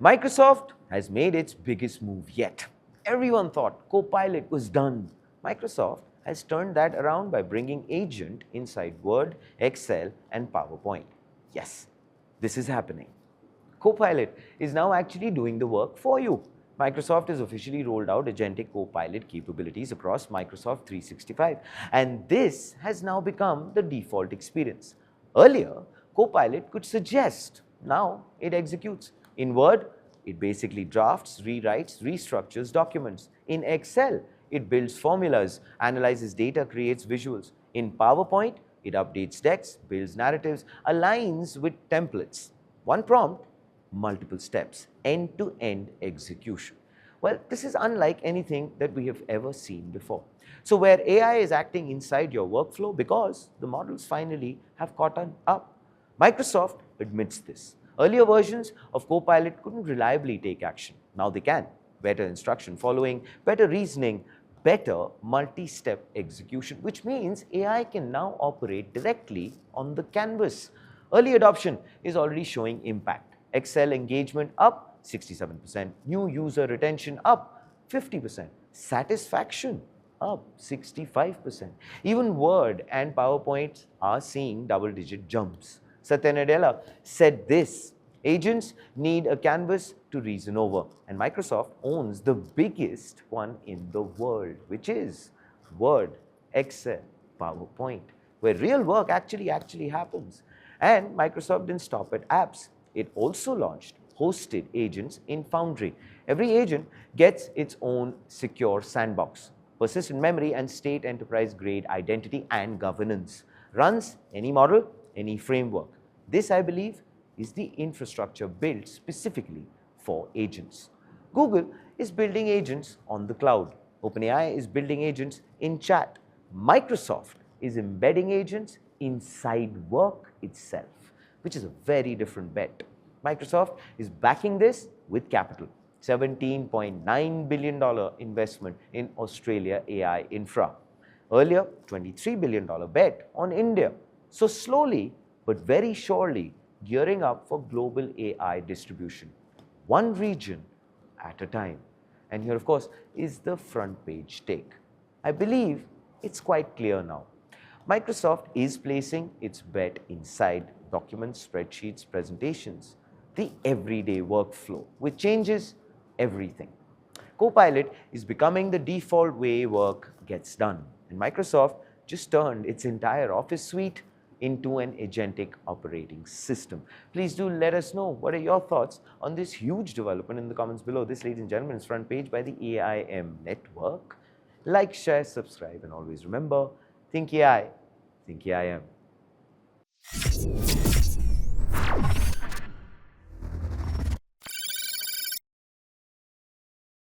Microsoft has made its biggest move yet. Everyone thought Copilot was done. Microsoft has turned that around by bringing Agent inside Word, Excel, and PowerPoint. Yes, this is happening. Copilot is now actually doing the work for you. Microsoft has officially rolled out agentic Copilot capabilities across Microsoft 365, and this has now become the default experience. Earlier, Copilot could suggest, now it executes. In Word, it basically drafts, rewrites, restructures documents. In Excel, it builds formulas, analyzes data, creates visuals. In PowerPoint, it updates decks, builds narratives, aligns with templates. One prompt, multiple steps, end-to-end execution. Well, this is unlike anything that we have ever seen before. So where AI is acting inside your workflow because the models finally have caught up. Microsoft admits this. Earlier versions of Copilot couldn't reliably take action. Now they can. Better instruction following, better reasoning, better multi-step execution, which means AI can now operate directly on the canvas. Early adoption is already showing impact. Excel engagement up 67%, new user retention up 50%, satisfaction up 65%. Even Word and PowerPoint are seeing double-digit jumps. Satya Nadella said this: agents need a canvas to reason over, and Microsoft owns the biggest one in the world, which is Word, Excel, PowerPoint, where real work actually happens. And Microsoft didn't stop at apps. It also launched hosted agents in Foundry. Every agent gets its own secure sandbox, persistent memory, and state enterprise-grade identity and governance. Runs any model, any framework. This, I believe, is the infrastructure built specifically for agents. Google is building agents on the cloud. OpenAI is building agents in chat. Microsoft is embedding agents inside work itself, which is a very different bet. Microsoft is backing this with capital, $17.9 billion investment in Australia AI infra. Earlier, $23 billion bet on India. So slowly but very surely gearing up for global AI distribution, one region at a time. And here, of course, is the front page take. I believe it's quite clear now. Microsoft is placing its bet inside documents, spreadsheets, presentations, the everyday workflow, which changes everything. Copilot is becoming the default way work gets done, and Microsoft just turned its entire Office suite into an agentic operating system. Please do let us know what are your thoughts on this huge development in the comments below. This, ladies and gentlemen, is Front Page by the AIM Network. Like, share, subscribe, and always remember, think AI, think AIM.